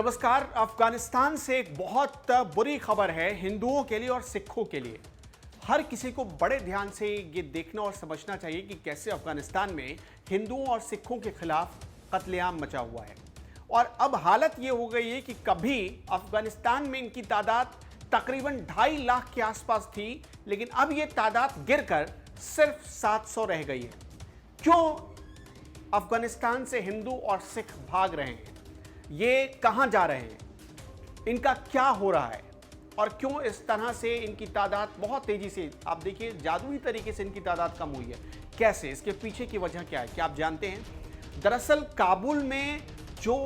नमस्कार। अफगानिस्तान से एक बहुत बुरी खबर है हिंदुओं के लिए और सिखों के लिए। हर किसी को बड़े ध्यान से ये देखना और समझना चाहिए कि कैसे अफगानिस्तान में हिंदुओं और सिखों के खिलाफ कत्लेआम मचा हुआ है। और अब हालत ये हो गई है कि कभी अफगानिस्तान में इनकी तादाद तकरीबन 2.5 लाख के आसपास थी, लेकिन अब ये तादाद गिरकर सिर्फ 700 रह गई है। क्यों अफगानिस्तान से हिंदू और सिख भाग रहे हैं? ये कहां जा रहे हैं? इनका क्या हो रहा है? और क्यों इस तरह से इनकी तादाद बहुत तेजी से, आप देखिए, जादुई तरीके से इनकी तादाद कम हुई है। कैसे? इसके पीछे की वजह क्या है, क्या आप जानते हैं? दरअसल काबुल में जो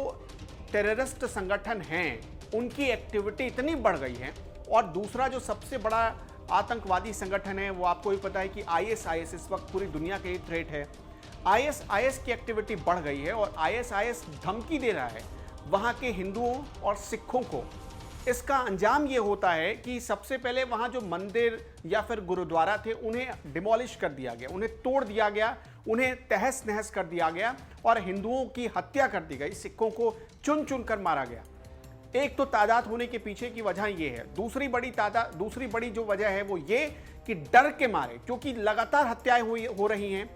टेररिस्ट संगठन हैं, उनकी एक्टिविटी इतनी बढ़ गई है। और दूसरा जो सबसे बड़ा आतंकवादी संगठन है, वो आपको भी पता है कि आईएसआईएस इस वक्त पूरी दुनिया के लिए थ्रेट है। आईएसआईएस की एक्टिविटी बढ़ गई है और आईएसआईएस धमकी दे रहा है वहाँ के हिंदुओं और सिखों को। इसका अंजाम ये होता है कि सबसे पहले वहाँ जो मंदिर या फिर गुरुद्वारा थे, उन्हें डिमोलिश कर दिया गया, उन्हें तोड़ दिया गया, उन्हें तहस नहस कर दिया गया और हिंदुओं की हत्या कर दी गई, सिखों को चुन चुन कर मारा गया। एक तो तादाद होने के पीछे की वजह ये है। दूसरी बड़ी जो वजह है वो ये कि डर के मारे, क्योंकि लगातार हत्याएं हो रही हैं,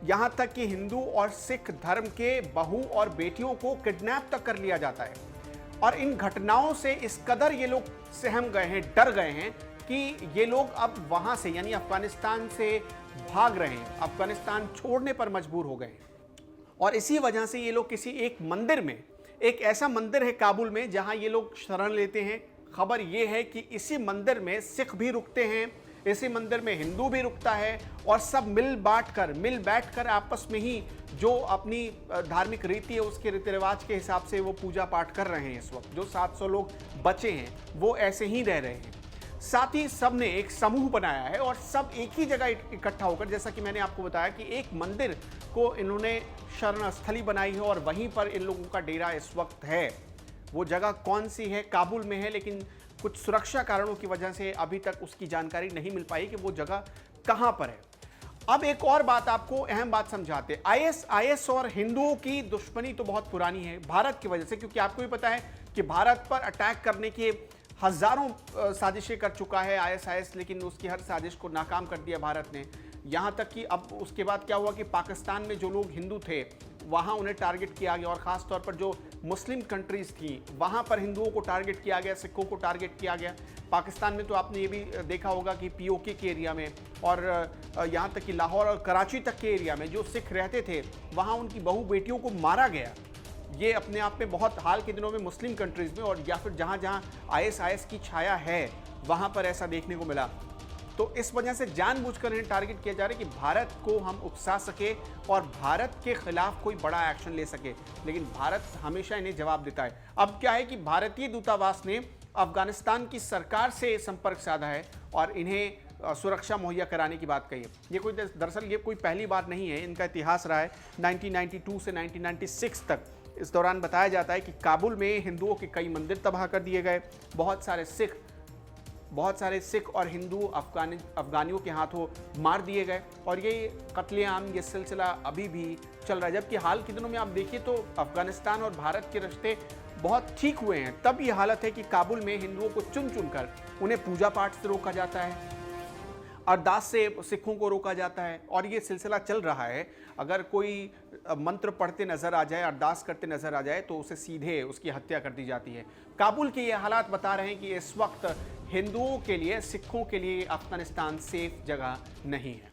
यहां तक कि हिंदू और सिख धर्म के बहू और बेटियों को किडनैप तक कर लिया जाता है। और इन घटनाओं से इस कदर ये लोग सहम गए हैं, डर गए हैं कि ये लोग अब वहां से, यानी अफगानिस्तान से भाग रहे हैं, अफगानिस्तान छोड़ने पर मजबूर हो गए हैं। और इसी वजह से ये लोग किसी एक मंदिर में, एक ऐसा मंदिर है काबुल में जहां ये लोग शरण लेते हैं। खबर ये है कि इसी मंदिर में सिख भी रुकते हैं, इसी मंदिर में हिंदू भी रुकता है और सब मिल बैठकर आपस में ही जो अपनी धार्मिक रीति है, उसके रीति रिवाज के हिसाब से वो पूजा पाठ कर रहे हैं। इस वक्त जो 700 लोग बचे हैं वो ऐसे ही रह रहे हैं। साथ ही सब ने एक समूह बनाया है और सब एक ही जगह इकट्ठा होकर, जैसा कि मैंने आपको बताया कि एक मंदिर को इन्होंने शरण स्थली बनाई है और वहीं पर इन लोगों का डेरा इस वक्त है। वो जगह कौन सी है? काबुल में है, लेकिन कुछ सुरक्षा कारणों की वजह से अभी तक उसकी जानकारी नहीं मिल पाई कि वो जगह कहां पर है। अब एक और बात, आपको अहम बात समझाते। आईएसआईएस और हिंदुओं की दुश्मनी तो बहुत पुरानी है भारत की वजह से, क्योंकि आपको भी पता है कि भारत पर अटैक करने के हजारों साजिशें कर चुका है आईएसआईएस, लेकिन उसकी हर साजिश को नाकाम कर दिया भारत ने। यहां तक कि अब उसके बाद क्या हुआ कि पाकिस्तान में जो लोग हिंदू थे वहां उन्हें टारगेट किया गया और ख़ास तौर पर जो मुस्लिम कंट्रीज़ थी वहां पर हिंदुओं को टारगेट किया गया, सिखों को टारगेट किया गया। पाकिस्तान में तो आपने ये भी देखा होगा कि पीओके के एरिया में और यहां तक कि लाहौर और कराची तक के एरिया में जो सिख रहते थे वहां उनकी बहू बेटियों को मारा गया। ये अपने आप में बहुत हाल के दिनों में मुस्लिम कंट्रीज़ में और या फिर जहाँ जहाँ आईएसआईएस की छाया है वहाँ पर ऐसा देखने को मिला। तो इस वजह से जानबूझकर इन्हें टारगेट किया जा रहा है कि भारत को हम उकसा सके और भारत के खिलाफ कोई बड़ा एक्शन ले सके, लेकिन भारत हमेशा इन्हें जवाब देता है। अब क्या है कि भारतीय दूतावास ने अफगानिस्तान की सरकार से संपर्क साधा है और इन्हें सुरक्षा मुहैया कराने की बात कही है। दरअसल ये कोई पहली बार नहीं है, इनका इतिहास रहा है 1992 से 1996 तक। इस दौरान बताया जाता है कि काबुल में हिंदुओं के कई मंदिर तबाह कर दिए गए, बहुत सारे सिख और हिंदू अफगानियों के हाथों मार दिए गए और ये कत्लेआम, ये सिलसिला अभी भी चल रहा है। जबकि हाल के दिनों में आप देखिए तो अफगानिस्तान और भारत के रिश्ते बहुत ठीक हुए हैं। तब ये हालत है कि काबुल में हिंदुओं को चुन चुनकर उन्हें पूजा पाठ से रोका जाता है, अरदास से सिखों को रोका जाता है और ये सिलसिला चल रहा है। अगर कोई मंत्र पढ़ते नजर आ जाए, अरदास करते नजर आ जाए तो उसे सीधे उसकी हत्या कर दी जाती है। काबुल के ये हालात बता रहे हैं कि इस वक्त हिंदुओं के लिए, सिखों के लिए अफगानिस्तान सेफ जगह नहीं है।